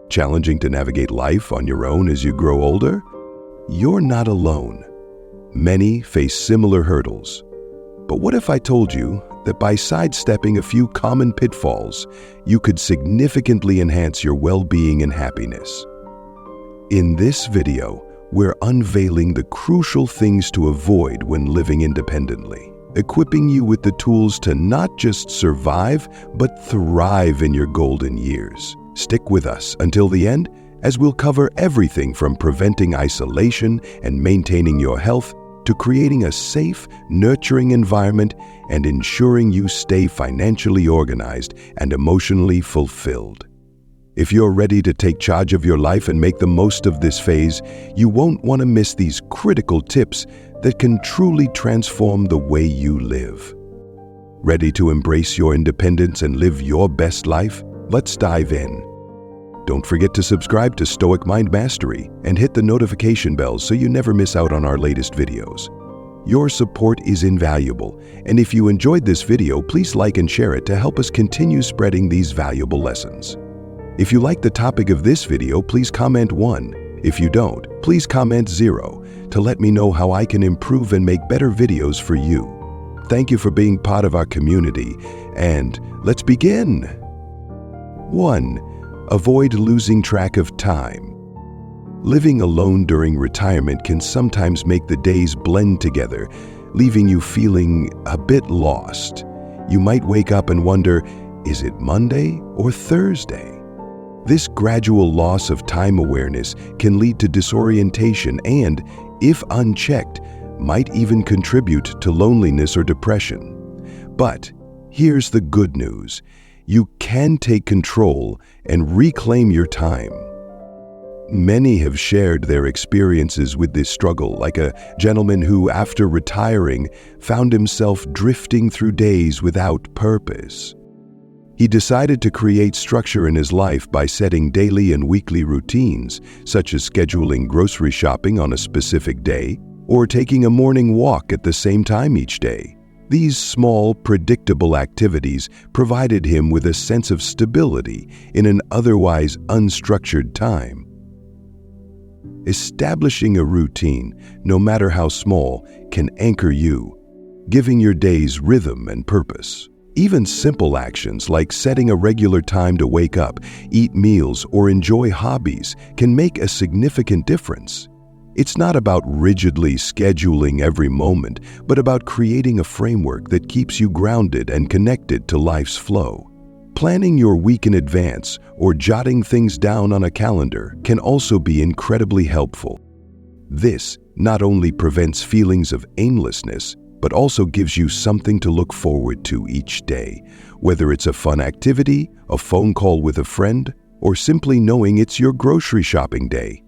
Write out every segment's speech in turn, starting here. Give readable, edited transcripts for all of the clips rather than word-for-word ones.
Challenging to navigate life on your own as you grow older? You're not alone. Many face similar hurdles. But what if I told you that by sidestepping a few common pitfalls, you could significantly enhance your well-being and happiness? In this video, we're unveiling the crucial things to avoid when living independently, equipping you with the tools to not just survive, but thrive in your golden years. Stick with us until the end, as we'll cover everything from preventing isolation and maintaining your health to creating a safe, nurturing environment and ensuring you stay financially organized and emotionally fulfilled. If you're ready to take charge of your life and make the most of this phase, you won't want to miss these critical tips that can truly transform the way you live. Ready to embrace your independence and live your best life? Let's dive in. Don't forget to subscribe to Stoic Mind Mastery and hit the notification bell so you never miss out on our latest videos. Your support is invaluable, and if you enjoyed this video, please like and share it to help us continue spreading these valuable lessons. If you like the topic of this video, please comment 1. If you don't, please comment 0 to let me know how I can improve and make better videos for you. Thank you for being part of our community, and let's begin. 1. Avoid losing track of time. Living alone during retirement can sometimes make the days blend together, leaving you feeling a bit lost. You might wake up and wonder, is it Monday or Thursday? This gradual loss of time awareness can lead to disorientation and, if unchecked, might even contribute to loneliness or depression. But here's the good news. You can take control and reclaim your time. Many have shared their experiences with this struggle, like a gentleman who, after retiring, found himself drifting through days without purpose. He decided to create structure in his life by setting daily and weekly routines, such as scheduling grocery shopping on a specific day or taking a morning walk at the same time each day. These small, predictable activities provided him with a sense of stability in an otherwise unstructured time. Establishing a routine, no matter how small, can anchor you, giving your days rhythm and purpose. Even simple actions like setting a regular time to wake up, eat meals, or enjoy hobbies can make a significant difference. It's not about rigidly scheduling every moment, but about creating a framework that keeps you grounded and connected to life's flow. Planning your week in advance or jotting things down on a calendar can also be incredibly helpful. This not only prevents feelings of aimlessness, but also gives you something to look forward to each day, whether it's a fun activity, a phone call with a friend, or simply knowing it's your grocery shopping day.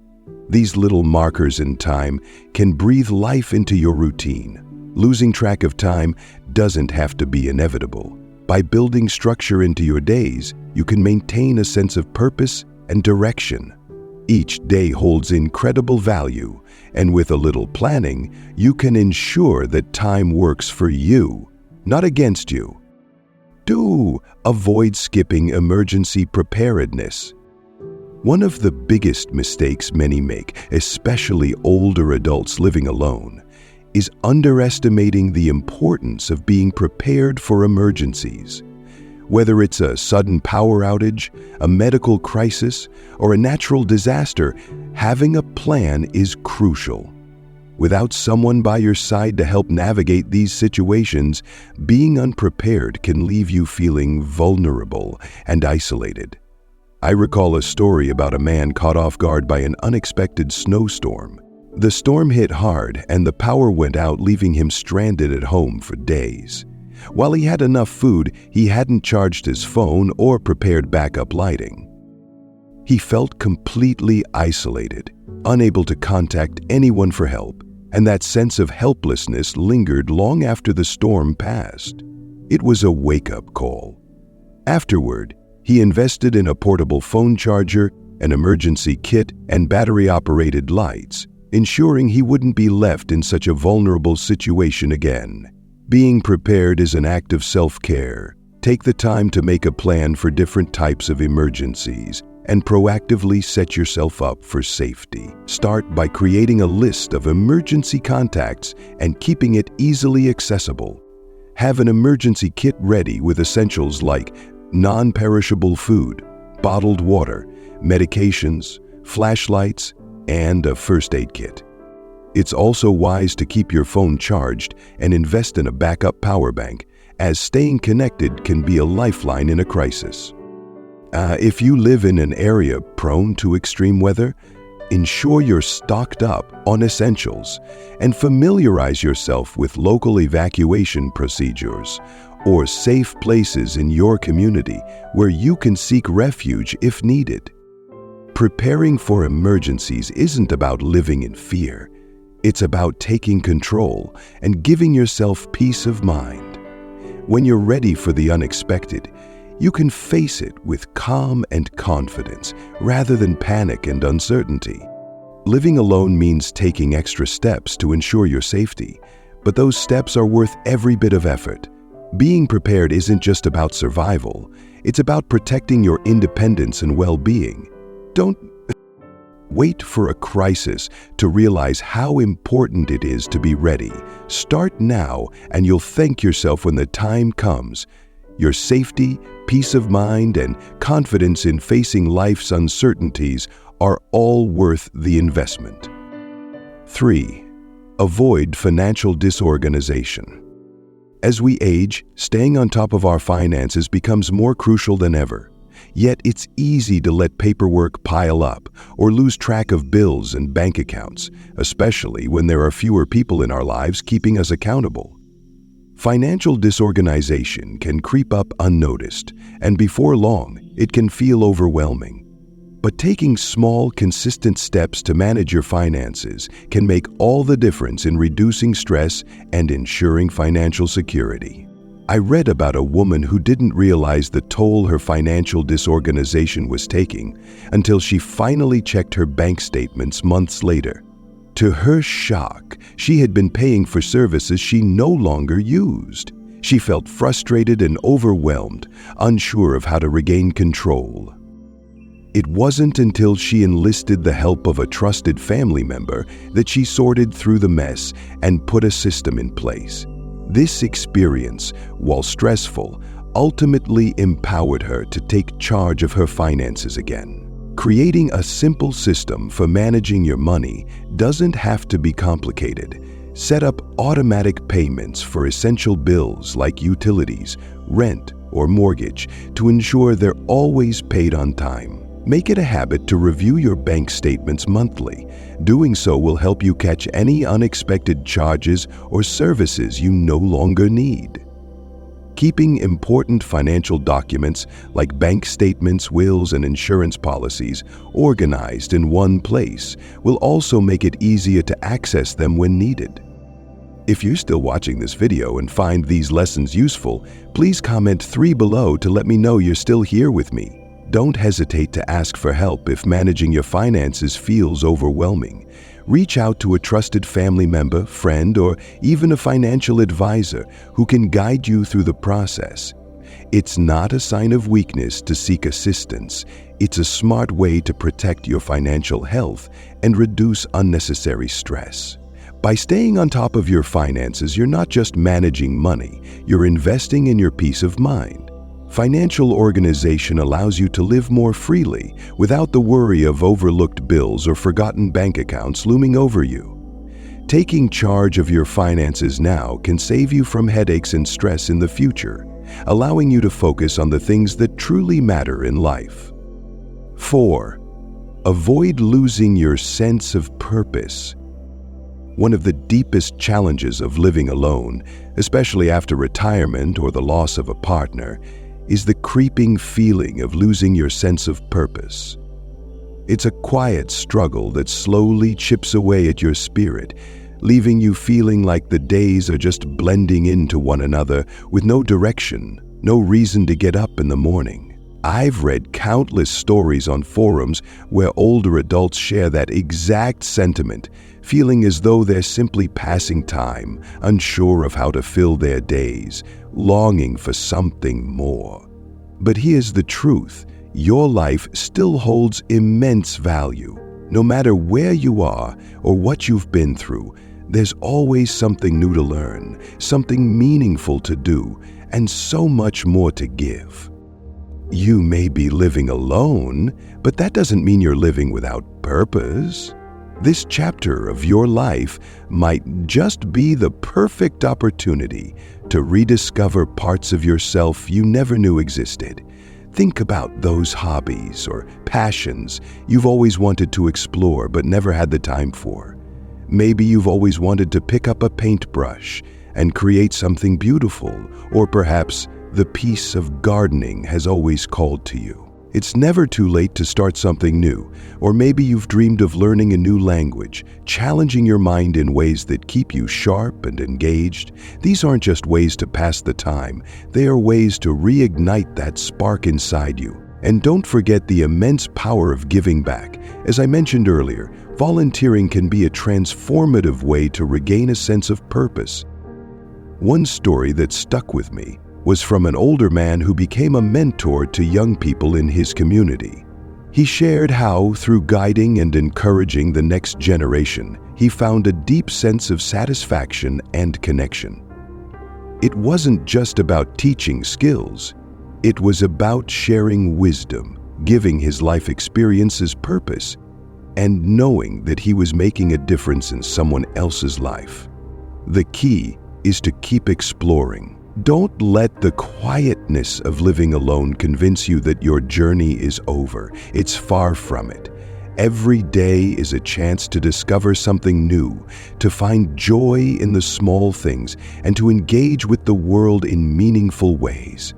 These little markers in time can breathe life into your routine. Losing track of time doesn't have to be inevitable. By building structure into your days, you can maintain a sense of purpose and direction. Each day holds incredible value, and with a little planning, you can ensure that time works for you, not against you. 2. Avoid skipping emergency preparedness. One of the biggest mistakes many make, especially older adults living alone, is underestimating the importance of being prepared for emergencies. Whether it's a sudden power outage, a medical crisis, or a natural disaster, having a plan is crucial. Without someone by your side to help navigate these situations, being unprepared can leave you feeling vulnerable and isolated. I recall a story about a man caught off guard by an unexpected snowstorm. The storm hit hard and the power went out, leaving him stranded at home for days. While he had enough food, he hadn't charged his phone or prepared backup lighting. He felt completely isolated, unable to contact anyone for help, and that sense of helplessness lingered long after the storm passed. It was a wake-up call. Afterward, he invested in a portable phone charger, an emergency kit, and battery-operated lights, ensuring he wouldn't be left in such a vulnerable situation again. Being prepared is an act of self-care. Take the time to make a plan for different types of emergencies, and proactively set yourself up for safety. Start by creating a list of emergency contacts and keeping it easily accessible. Have an emergency kit ready with essentials like non-perishable food, bottled water, medications, flashlights, and a first aid kit. It's also wise to keep your phone charged and invest in a backup power bank, as staying connected can be a lifeline in a crisis. If you live in an area prone to extreme weather, ensure you're stocked up on essentials and familiarize yourself with local evacuation procedures or safe places in your community where you can seek refuge if needed. Preparing for emergencies isn't about living in fear. It's about taking control and giving yourself peace of mind. When you're ready for the unexpected, you can face it with calm and confidence rather than panic and uncertainty. Living alone means taking extra steps to ensure your safety, but those steps are worth every bit of effort. Being prepared isn't just about survival, it's about protecting your independence and well-being. Don't wait for a crisis to realize how important it is to be ready. Start now, and you'll thank yourself when the time comes. Your safety, peace of mind, and confidence in facing life's uncertainties are all worth the investment. 3. Avoid financial disorganization. As we age, staying on top of our finances becomes more crucial than ever. Yet it's easy to let paperwork pile up or lose track of bills and bank accounts, especially when there are fewer people in our lives keeping us accountable. Financial disorganization can creep up unnoticed, and before long, it can feel overwhelming. But taking small, consistent steps to manage your finances can make all the difference in reducing stress and ensuring financial security. I read about a woman who didn't realize the toll her financial disorganization was taking until she finally checked her bank statements months later. To her shock, she had been paying for services she no longer used. She felt frustrated and overwhelmed, unsure of how to regain control. It wasn't until she enlisted the help of a trusted family member that she sorted through the mess and put a system in place. This experience, while stressful, ultimately empowered her to take charge of her finances again. Creating a simple system for managing your money doesn't have to be complicated. Set up automatic payments for essential bills like utilities, rent, or mortgage to ensure they're always paid on time. Make it a habit to review your bank statements monthly. Doing so will help you catch any unexpected charges or services you no longer need. Keeping important financial documents like bank statements, wills, and insurance policies organized in one place will also make it easier to access them when needed. If you're still watching this video and find these lessons useful, please comment 3 below to let me know you're still here with me. Don't hesitate to ask for help if managing your finances feels overwhelming. Reach out to a trusted family member, friend, or even a financial advisor who can guide you through the process. It's not a sign of weakness to seek assistance. It's a smart way to protect your financial health and reduce unnecessary stress. By staying on top of your finances, you're not just managing money, you're investing in your peace of mind. Financial organization allows you to live more freely without the worry of overlooked bills or forgotten bank accounts looming over you. Taking charge of your finances now can save you from headaches and stress in the future, allowing you to focus on the things that truly matter in life. 4. Avoid losing your sense of purpose. One of the deepest challenges of living alone, especially after retirement or the loss of a partner, is the creeping feeling of losing your sense of purpose. It's a quiet struggle that slowly chips away at your spirit, leaving you feeling like the days are just blending into one another with no direction, no reason to get up in the morning. I've read countless stories on forums where older adults share that exact sentiment, feeling as though they're simply passing time, unsure of how to fill their days, longing for something more. But here's the truth: your life still holds immense value. No matter where you are or what you've been through, there's always something new to learn, something meaningful to do, and so much more to give. You may be living alone, but that doesn't mean you're living without purpose. This chapter of your life might just be the perfect opportunity to rediscover parts of yourself you never knew existed. Think about those hobbies or passions you've always wanted to explore but never had the time for. Maybe you've always wanted to pick up a paintbrush and create something beautiful, or perhaps the peace of gardening has always called to you. It's never too late to start something new, or maybe you've dreamed of learning a new language, challenging your mind in ways that keep you sharp and engaged. These aren't just ways to pass the time, they are ways to reignite that spark inside you. And don't forget the immense power of giving back. As I mentioned earlier, volunteering can be a transformative way to regain a sense of purpose. One story that stuck with me was from an older man who became a mentor to young people in his community. He shared how, through guiding and encouraging the next generation, he found a deep sense of satisfaction and connection. It wasn't just about teaching skills, it was about sharing wisdom, giving his life experiences purpose, and knowing that he was making a difference in someone else's life. The key is to keep exploring. Don't let the quietness of living alone convince you that your journey is over. It's far from it. Every day is a chance to discover something new, to find joy in the small things, and to engage with the world in meaningful ways.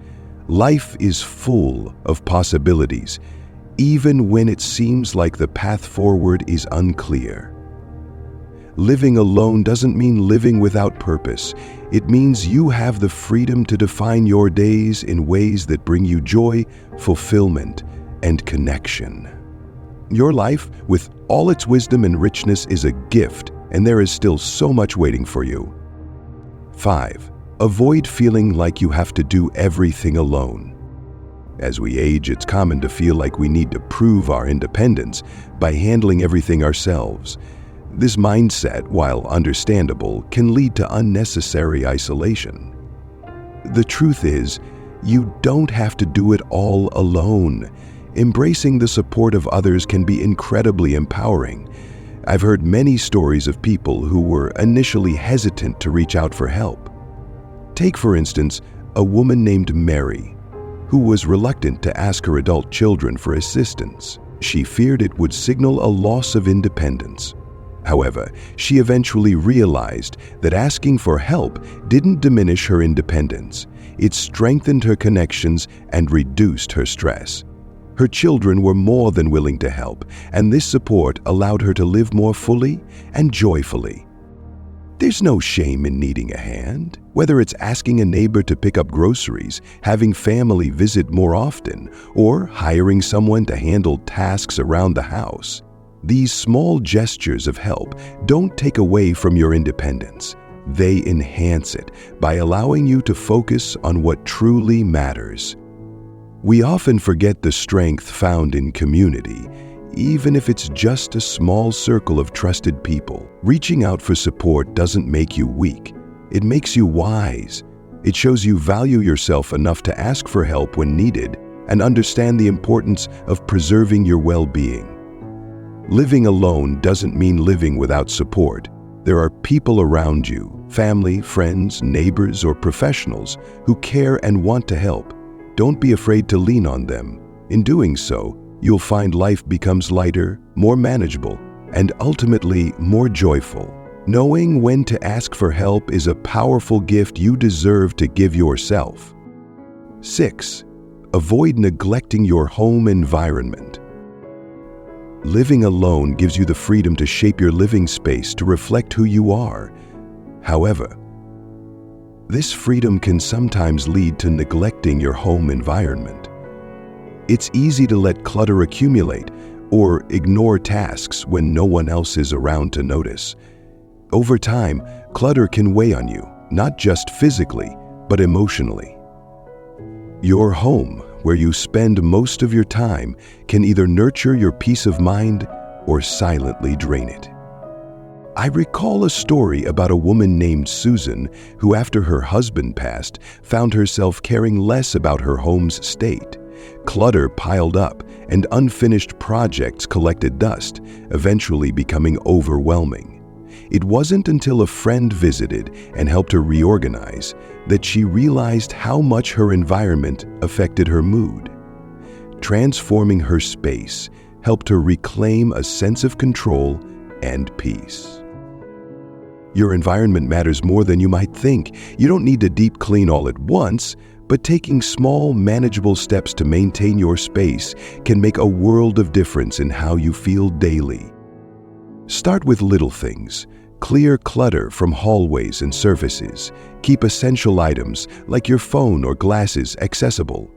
Life is full of possibilities, even when it seems like the path forward is unclear. Living alone doesn't mean living without purpose. It means you have the freedom to define your days in ways that bring you joy, fulfillment, and connection. Your life, with all its wisdom and richness, is a gift, and there is still so much waiting for you. 5. Avoid feeling like you have to do everything alone. As we age, it's common to feel like we need to prove our independence by handling everything ourselves. This mindset, while understandable, can lead to unnecessary isolation. The truth is, you don't have to do it all alone. Embracing the support of others can be incredibly empowering. I've heard many stories of people who were initially hesitant to reach out for help. Take, for instance, a woman named Mary, who was reluctant to ask her adult children for assistance. She feared it would signal a loss of independence. However, she eventually realized that asking for help didn't diminish her independence. It strengthened her connections and reduced her stress. Her children were more than willing to help, and this support allowed her to live more fully and joyfully. There's no shame in needing a hand, whether it's asking a neighbor to pick up groceries, having family visit more often, or hiring someone to handle tasks around the house. These small gestures of help don't take away from your independence. They enhance it by allowing you to focus on what truly matters. We often forget the strength found in community, even if it's just a small circle of trusted people. Reaching out for support doesn't make you weak. It makes you wise. It shows you value yourself enough to ask for help when needed and understand the importance of preserving your well-being. Living alone doesn't mean living without support. There are people around you, family, friends, neighbors, or professionals who care and want to help. Don't be afraid to lean on them. In doing so, you'll find life becomes lighter, more manageable, and ultimately more joyful. Knowing when to ask for help is a powerful gift you deserve to give yourself. 6. Avoid neglecting your home environment. Living alone gives you the freedom to shape your living space to reflect who you are. However, this freedom can sometimes lead to neglecting your home environment. It's easy to let clutter accumulate or ignore tasks when no one else is around to notice. Over time, clutter can weigh on you, not just physically, but emotionally. Your home, where you spend most of your time, can either nurture your peace of mind or silently drain it. I recall a story about a woman named Susan who, after her husband passed, found herself caring less about her home's state. Clutter piled up and unfinished projects collected dust, eventually becoming overwhelming. It wasn't until a friend visited and helped her reorganize that she realized how much her environment affected her mood. Transforming her space helped her reclaim a sense of control and peace. Your environment matters more than you might think. You don't need to deep clean all at once, but taking small, manageable steps to maintain your space can make a world of difference in how you feel daily. Start with little things. Clear clutter from hallways and surfaces. Keep essential items like your phone or glasses accessible.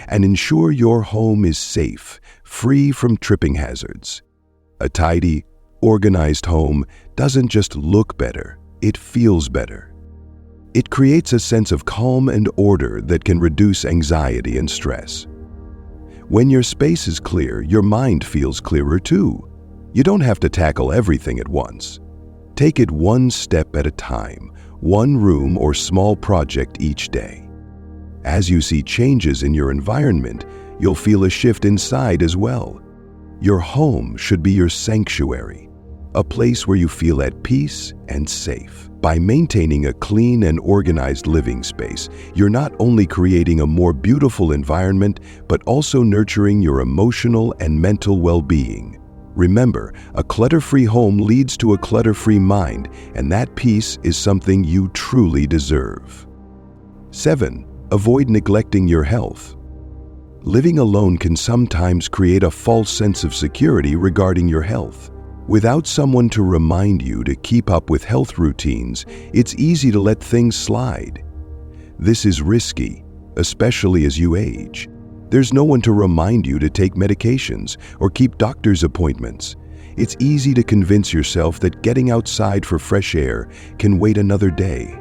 And ensure your home is safe, free from tripping hazards. A tidy, organized home doesn't just look better, it feels better. It creates a sense of calm and order that can reduce anxiety and stress. When your space is clear, your mind feels clearer too. You don't have to tackle everything at once. Take it one step at a time, one room or small project each day. As you see changes in your environment, you'll feel a shift inside as well. Your home should be your sanctuary, a place where you feel at peace and safe. By maintaining a clean and organized living space, you're not only creating a more beautiful environment, but also nurturing your emotional and mental well-being. Remember, a clutter-free home leads to a clutter-free mind, and that peace is something you truly deserve. 7. Avoid neglecting your health. Living alone can sometimes create a false sense of security regarding your health. Without someone to remind you to keep up with health routines, it's easy to let things slide. This is risky, especially as you age. There's no one to remind you to take medications or keep doctor's appointments. It's easy to convince yourself that getting outside for fresh air can wait another day.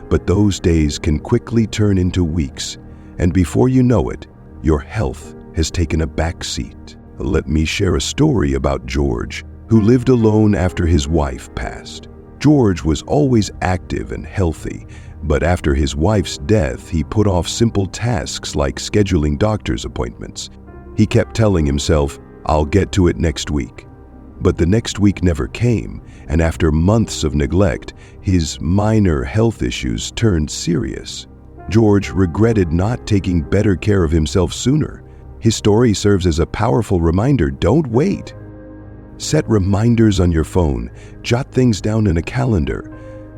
But those days can quickly turn into weeks, and before you know it, your health has taken a back seat. Let me share a story about George, who lived alone after his wife passed. George was always active and healthy, but after his wife's death, he put off simple tasks like scheduling doctor's appointments. He kept telling himself, "I'll get to it next week." But the next week never came, and after months of neglect, his minor health issues turned serious. George regretted not taking better care of himself sooner. His story serves as a powerful reminder: don't wait. Set reminders on your phone, jot things down in a calendar,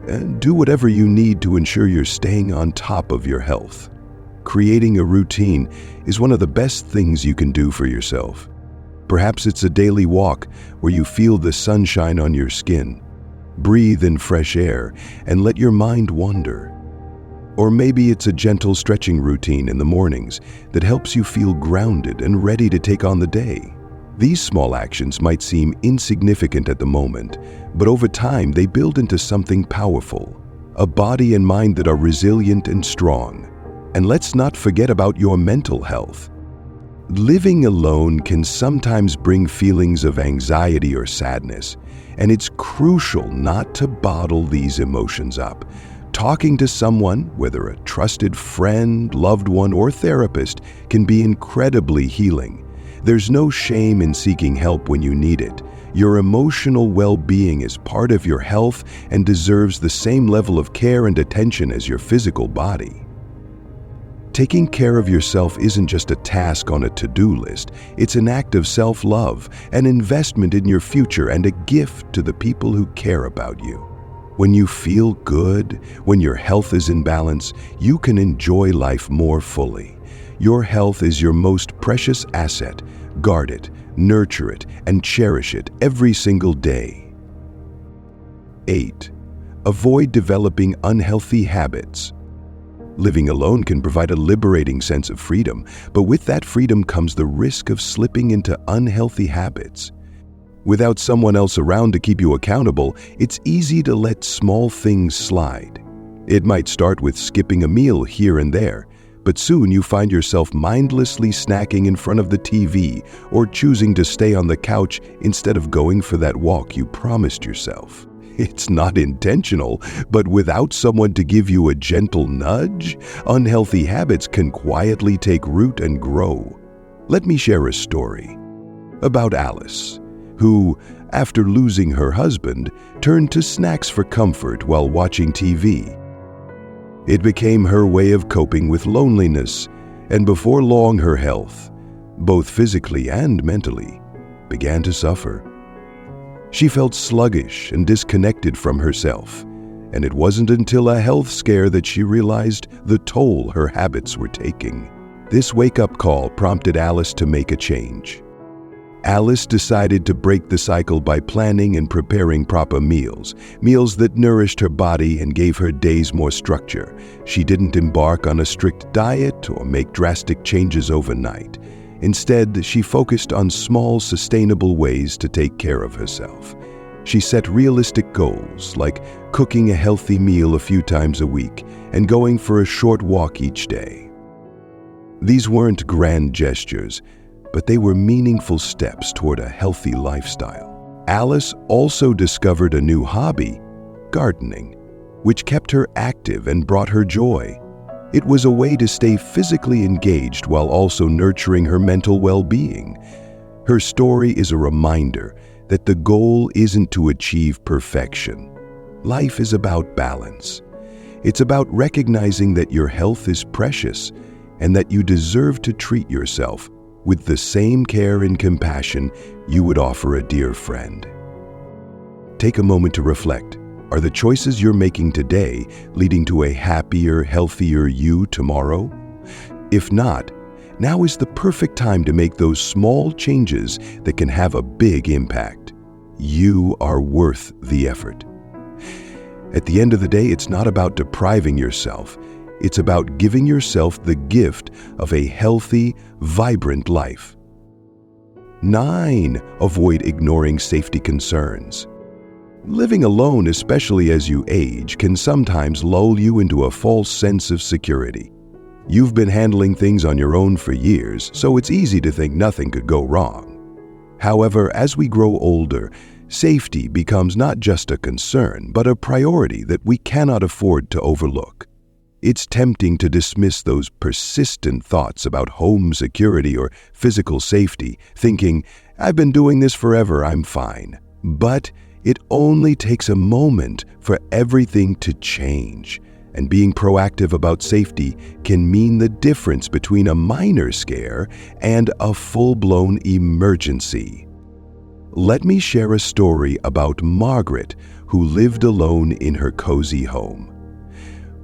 and do whatever you need to ensure you're staying on top of your health. Creating a routine is one of the best things you can do for yourself. Perhaps it's a daily walk where you feel the sunshine on your skin. Breathe in fresh air and let your mind wander. Or maybe it's a gentle stretching routine in the mornings that helps you feel grounded and ready to take on the day. These small actions might seem insignificant at the moment, but over time they build into something powerful, a body and mind that are resilient and strong. And let's not forget about your mental health. Living alone can sometimes bring feelings of anxiety or sadness, and it's crucial not to bottle these emotions up. Talking to someone, whether a trusted friend, loved one, or therapist, can be incredibly healing. There's no shame in seeking help when you need it. Your emotional well-being is part of your health and deserves the same level of care and attention as your physical body. Taking care of yourself isn't just a task on a to-do list. It's an act of self-love, an investment in your future, and a gift to the people who care about you. When you feel good, when your health is in balance, you can enjoy life more fully. Your health is your most precious asset. Guard it, nurture it, and cherish it every single day. 8. Avoid developing unhealthy habits. Living alone can provide a liberating sense of freedom, but with that freedom comes the risk of slipping into unhealthy habits. Without someone else around to keep you accountable, it's easy to let small things slide. It might start with skipping a meal here and there, But soon you find yourself mindlessly snacking in front of the TV or choosing to stay on the couch instead of going for that walk you promised yourself. It's not intentional, but without someone to give you a gentle nudge, unhealthy habits can quietly take root and grow. Let me share a story about Alice, who, after losing her husband, turned to snacks for comfort while watching TV. It became her way of coping with loneliness, and before long her health, both physically and mentally, began to suffer. She felt sluggish and disconnected from herself, and it wasn't until a health scare that she realized the toll her habits were taking. This wake-up call prompted Alice to make a change. Alice decided to break the cycle by planning and preparing proper meals that nourished her body and gave her days more structure. She didn't embark on a strict diet or make drastic changes overnight. Instead, she focused on small, sustainable ways to take care of herself. She set realistic goals, like cooking a healthy meal a few times a week and going for a short walk each day. These weren't grand gestures, but they were meaningful steps toward a healthy lifestyle. Alice also discovered a new hobby, gardening, which kept her active and brought her joy. It was a way to stay physically engaged while also nurturing her mental well-being. Her story is a reminder that the goal isn't to achieve perfection. Life is about balance. It's about recognizing that your health is precious and that you deserve to treat yourself with the same care and compassion you would offer a dear friend. Take a moment to reflect. Are the choices you're making today leading to a happier, healthier you tomorrow? If not, now is the perfect time to make those small changes that can have a big impact. You are worth the effort. At the end of the day, it's not about depriving yourself. It's about giving yourself the gift of a healthy, vibrant life. 9. Avoid ignoring safety concerns. Living alone, especially as you age, can sometimes lull you into a false sense of security. You've been handling things on your own for years, so it's easy to think nothing could go wrong. However, as we grow older, safety becomes not just a concern, but a priority that we cannot afford to overlook. It's tempting to dismiss those persistent thoughts about home security or physical safety, thinking, "I've been doing this forever, I'm fine." But it only takes a moment for everything to change, and being proactive about safety can mean the difference between a minor scare and a full-blown emergency. Let me share a story about Margaret, who lived alone in her cozy home.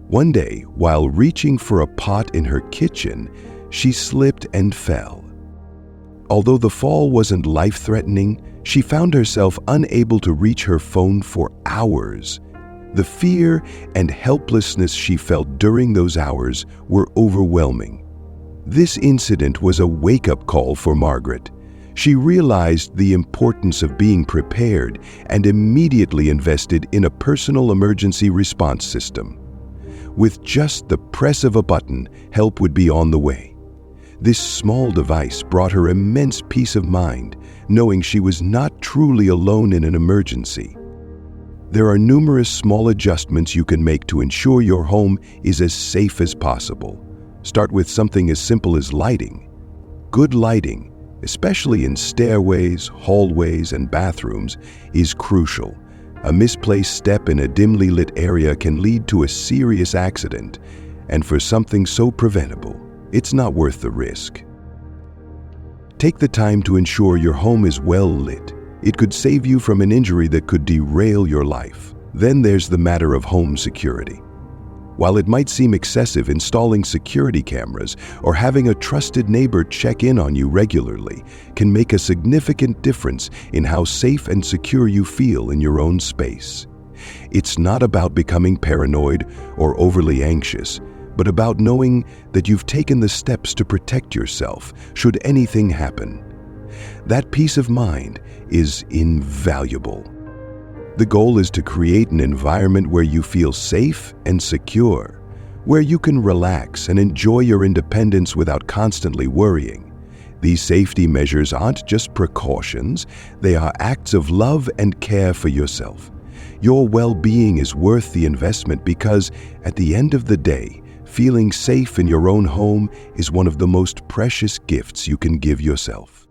One day, while reaching for a pot in her kitchen, she slipped and fell. Although the fall wasn't life-threatening, she found herself unable to reach her phone for hours. The fear and helplessness she felt during those hours were overwhelming. This incident was a wake-up call for Margaret. She realized the importance of being prepared and immediately invested in a personal emergency response system. With just the press of a button, help would be on the way. This small device brought her immense peace of mind, knowing she was not truly alone in an emergency. There are numerous small adjustments you can make to ensure your home is as safe as possible. Start with something as simple as lighting. Good lighting, especially in stairways, hallways, and bathrooms, is crucial. A misplaced step in a dimly lit area can lead to a serious accident, and for something so preventable, it's not worth the risk. Take the time to ensure your home is well lit. It could save you from an injury that could derail your life. Then there's the matter of home security. While it might seem excessive, installing security cameras or having a trusted neighbor check in on you regularly can make a significant difference in how safe and secure you feel in your own space. It's not about becoming paranoid or overly anxious, but about knowing that you've taken the steps to protect yourself should anything happen. That peace of mind is invaluable. The goal is to create an environment where you feel safe and secure, where you can relax and enjoy your independence without constantly worrying. These safety measures aren't just precautions, they are acts of love and care for yourself. Your well-being is worth the investment because, at the end of the day, feeling safe in your own home is one of the most precious gifts you can give yourself.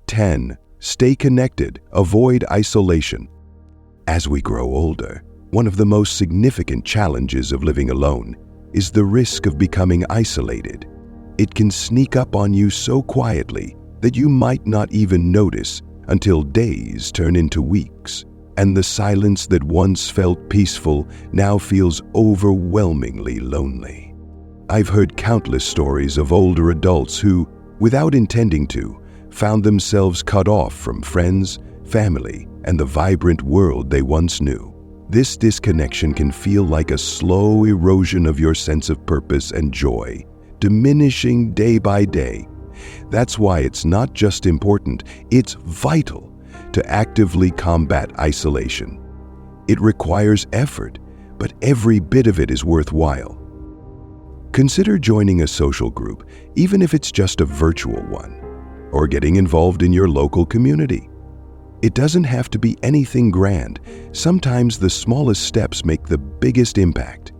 10. Stay connected. Avoid isolation. As we grow older, one of the most significant challenges of living alone is the risk of becoming isolated. It can sneak up on you so quietly that you might not even notice until days turn into weeks, and the silence that once felt peaceful now feels overwhelmingly lonely. I've heard countless stories of older adults who, without intending to, found themselves cut off from friends, family, and the vibrant world they once knew. This disconnection can feel like a slow erosion of your sense of purpose and joy, diminishing day by day. That's why it's not just important, it's vital to actively combat isolation. It requires effort, but every bit of it is worthwhile. Consider joining a social group, even if it's just a virtual one, or getting involved in your local community. It doesn't have to be anything grand. Sometimes the smallest steps make the biggest impact.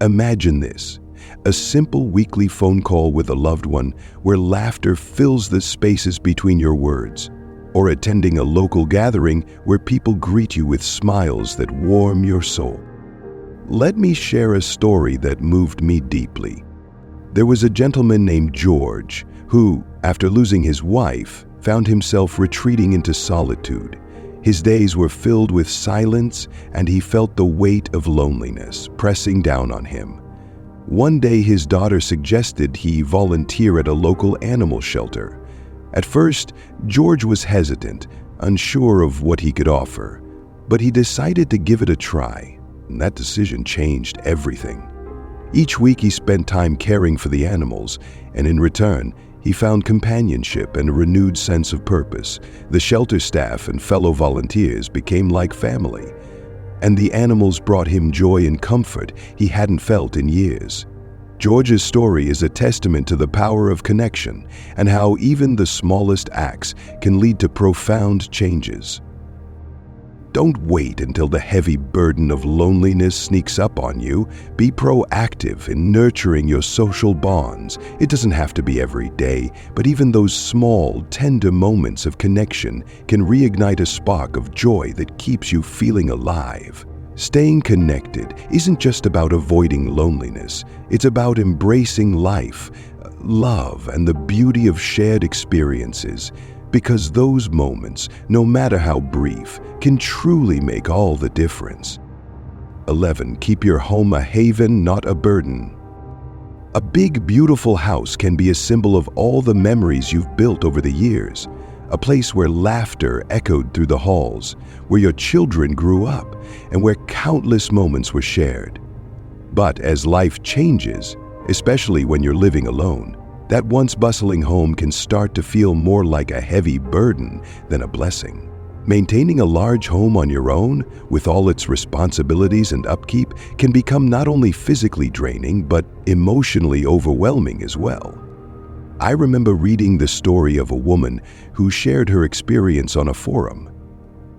Imagine this: a simple weekly phone call with a loved one where laughter fills the spaces between your words, or attending a local gathering where people greet you with smiles that warm your soul. Let me share a story that moved me deeply. There was a gentleman named George who, after losing his wife, found himself retreating into solitude. His days were filled with silence, and he felt the weight of loneliness pressing down on him. One day, his daughter suggested he volunteer at a local animal shelter. At first, George was hesitant, unsure of what he could offer, but he decided to give it a try, and that decision changed everything. Each week, he spent time caring for the animals, and in return, he found companionship and a renewed sense of purpose. The shelter staff and fellow volunteers became like family, and the animals brought him joy and comfort he hadn't felt in years. George's story is a testament to the power of connection and how even the smallest acts can lead to profound changes. Don't wait until the heavy burden of loneliness sneaks up on you. Be proactive in nurturing your social bonds. It doesn't have to be every day, but even those small, tender moments of connection can reignite a spark of joy that keeps you feeling alive. Staying connected isn't just about avoiding loneliness. It's about embracing life, love, and the beauty of shared experiences. Because those moments, no matter how brief, can truly make all the difference. 11. Keep your home a haven, not a burden. A big, beautiful house can be a symbol of all the memories you've built over the years, a place where laughter echoed through the halls, where your children grew up, and where countless moments were shared. But as life changes, especially when you're living alone, that once bustling home can start to feel more like a heavy burden than a blessing. Maintaining a large home on your own, with all its responsibilities and upkeep, can become not only physically draining, but emotionally overwhelming as well. I remember reading the story of a woman who shared her experience on a forum.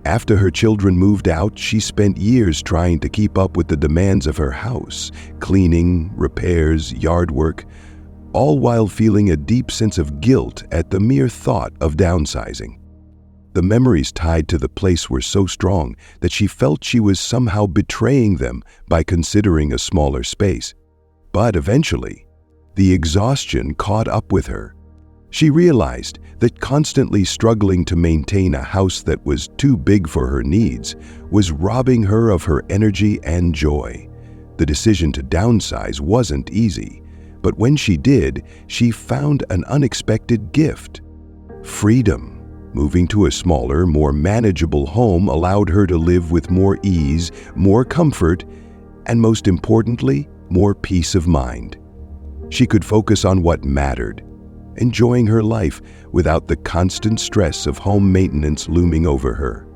After her children moved out, she spent years trying to keep up with the demands of her house, cleaning, repairs, yard work, all while feeling a deep sense of guilt at the mere thought of downsizing. The memories tied to the place were so strong that she felt she was somehow betraying them by considering a smaller space. But eventually, the exhaustion caught up with her. She realized that constantly struggling to maintain a house that was too big for her needs was robbing her of her energy and joy. The decision to downsize wasn't easy, but when she did, she found an unexpected gift: freedom. Moving to a smaller, more manageable home allowed her to live with more ease, more comfort, and most importantly, more peace of mind. She could focus on what mattered, enjoying her life without the constant stress of home maintenance looming over her.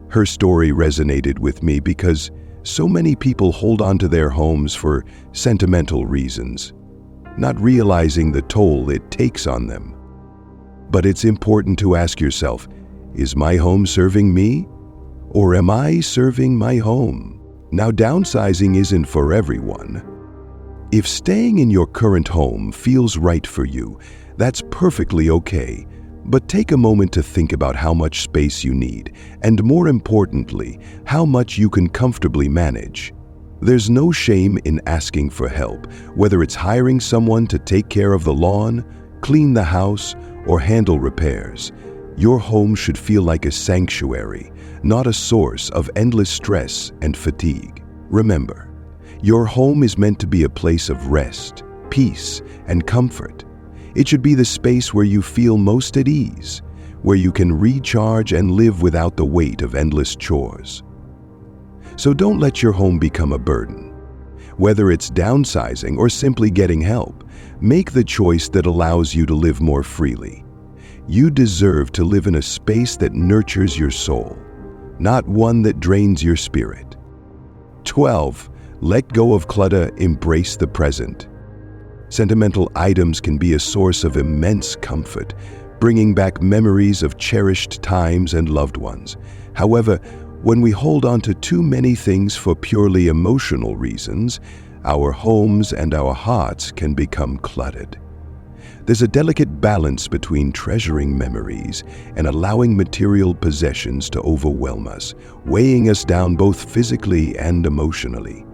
Her story resonated with me because So many people hold on to their homes for sentimental reasons, not realizing the toll it takes on them. But it's important to ask yourself, is my home serving me? Or am I serving my home? Now, downsizing isn't for everyone. If staying in your current home feels right for you, that's perfectly okay. But take a moment to think about how much space you need, and more importantly, how much you can comfortably manage. There's no shame in asking for help, whether it's hiring someone to take care of the lawn, clean the house, or handle repairs. Your home should feel like a sanctuary, not a source of endless stress and fatigue. Remember, your home is meant to be a place of rest, peace, and comfort. It should be the space where you feel most at ease, where you can recharge and live without the weight of endless chores. So don't let your home become a burden. Whether it's downsizing or simply getting help, make the choice that allows you to live more freely. You deserve to live in a space that nurtures your soul, not one that drains your spirit. 12. Let go of clutter, embrace the present. Sentimental items can be a source of immense comfort, bringing back memories of cherished times and loved ones. However, when we hold on to too many things for purely emotional reasons, our homes and our hearts can become cluttered. There's a delicate balance between treasuring memories and allowing material possessions to overwhelm us, weighing us down both physically and emotionally.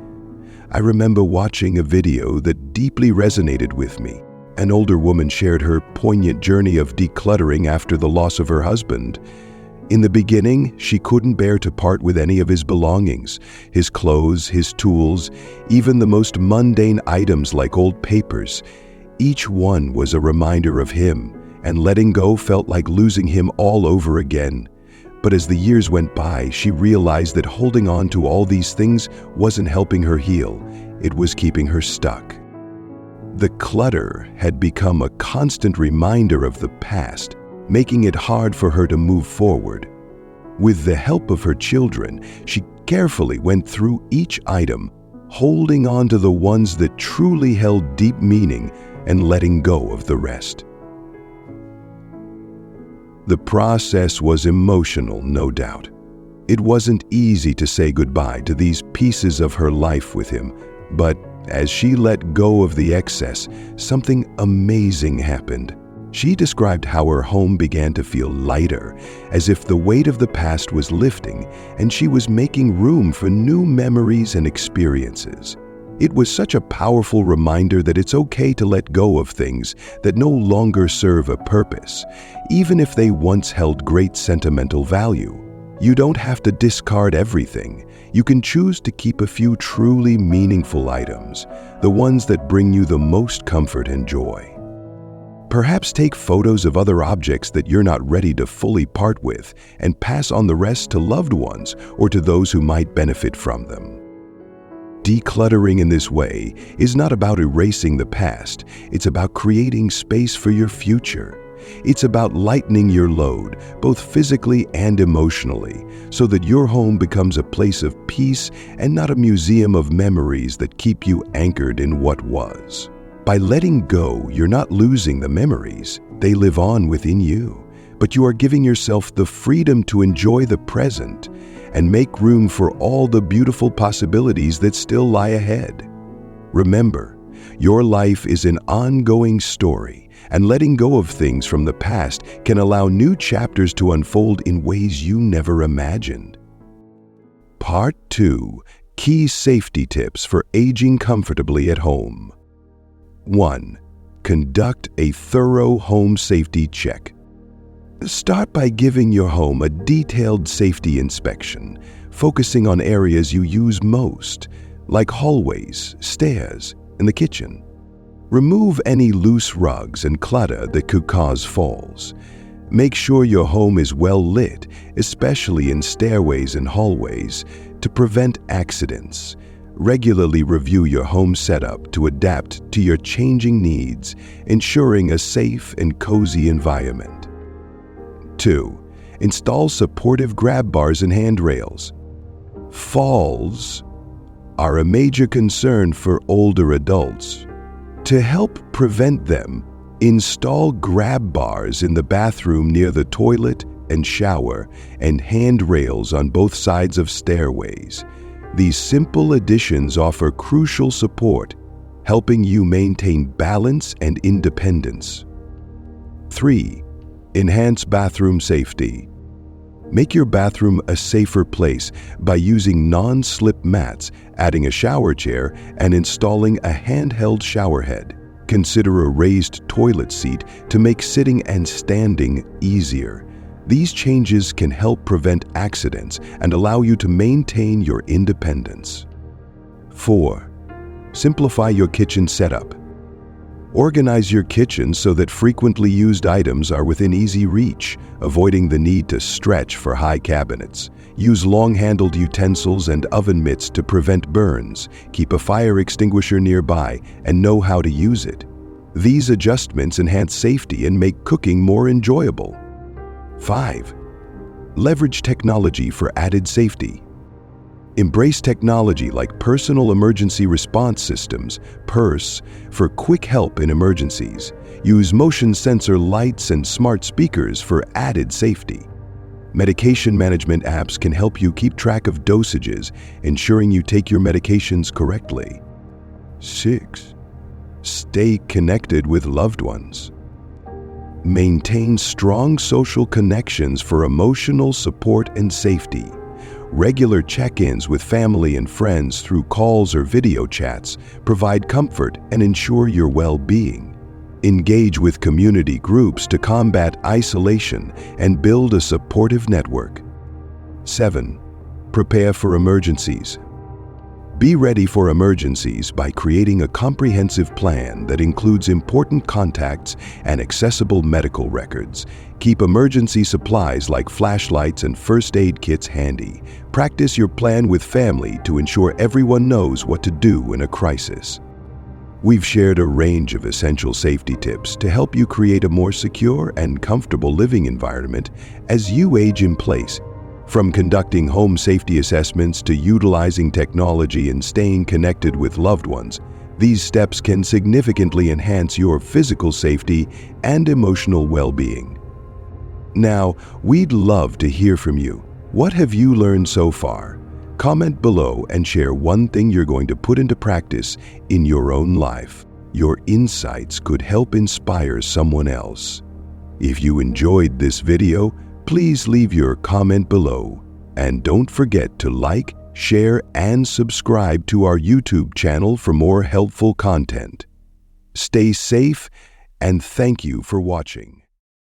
I remember watching a video that deeply resonated with me. An older woman shared her poignant journey of decluttering after the loss of her husband. In the beginning, she couldn't bear to part with any of his belongings, his clothes, his tools, even the most mundane items like old papers. Each one was a reminder of him, and letting go felt like losing him all over again. But as the years went by, she realized that holding on to all these things wasn't helping her heal. It was keeping her stuck. The clutter had become a constant reminder of the past, making it hard for her to move forward. With the help of her children, she carefully went through each item, holding on to the ones that truly held deep meaning and letting go of the rest. The process was emotional, no doubt. It wasn't easy to say goodbye to these pieces of her life with him, but as she let go of the excess, something amazing happened. She described how her home began to feel lighter, as if the weight of the past was lifting and she was making room for new memories and experiences. It was such a powerful reminder that it's okay to let go of things that no longer serve a purpose, even if they once held great sentimental value. You don't have to discard everything. You can choose to keep a few truly meaningful items, the ones that bring you the most comfort and joy. Perhaps take photos of other objects that you're not ready to fully part with and pass on the rest to loved ones or to those who might benefit from them. Decluttering in this way is not about erasing the past, it's about creating space for your future. It's about lightening your load, both physically and emotionally, so that your home becomes a place of peace and not a museum of memories that keep you anchored in what was. By letting go, you're not losing the memories, they live on within you, but you are giving yourself the freedom to enjoy the present and make room for all the beautiful possibilities that still lie ahead. Remember, your life is an ongoing story, and letting go of things from the past can allow new chapters to unfold in ways you never imagined. Part 2. Key safety tips for aging comfortably at home. 1. Conduct a thorough home safety check. Start by giving your home a detailed safety inspection, focusing on areas you use most, like hallways, stairs, and the kitchen. Remove any loose rugs and clutter that could cause falls. Make sure your home is well lit, especially in stairways and hallways, to prevent accidents. Regularly review your home setup to adapt to your changing needs, ensuring a safe and cozy environment. 2. Install supportive grab bars and handrails. Falls are a major concern for older adults. To help prevent them, install grab bars in the bathroom near the toilet and shower and handrails on both sides of stairways. These simple additions offer crucial support, helping you maintain balance and independence. 3. Enhance bathroom safety. Make your bathroom a safer place by using non-slip mats, adding a shower chair, and installing a handheld shower head. Consider a raised toilet seat to make sitting and standing easier. These changes can help prevent accidents and allow you to maintain your independence. 4. Simplify your kitchen setup. Organize your kitchen so that frequently used items are within easy reach, avoiding the need to stretch for high cabinets. Use long-handled utensils and oven mitts to prevent burns. Keep a fire extinguisher nearby and know how to use it. These adjustments enhance safety and make cooking more enjoyable. 5. Leverage technology for added safety. Embrace technology like Personal Emergency Response Systems, PERS, for quick help in emergencies. Use motion sensor lights and smart speakers for added safety. Medication management apps can help you keep track of dosages, ensuring you take your medications correctly. 6. Stay connected with loved ones. Maintain strong social connections for emotional support and safety. Regular check-ins with family and friends through calls or video chats provide comfort and ensure your well-being. Engage with community groups to combat isolation and build a supportive network. 7. Prepare for emergencies. Be ready for emergencies by creating a comprehensive plan that includes important contacts and accessible medical records. Keep emergency supplies like flashlights and first aid kits handy. Practice your plan with family to ensure everyone knows what to do in a crisis. We've shared a range of essential safety tips to help you create a more secure and comfortable living environment as you age in place. From conducting home safety assessments to utilizing technology and staying connected with loved ones, these steps can significantly enhance your physical safety and emotional well-being. Now, we'd love to hear from you. What have you learned so far? Comment below and share one thing you're going to put into practice in your own life. Your insights could help inspire someone else. If you enjoyed this video, please leave your comment below. And don't forget to like, share, and subscribe to our YouTube channel for more helpful content. Stay safe, and thank you for watching.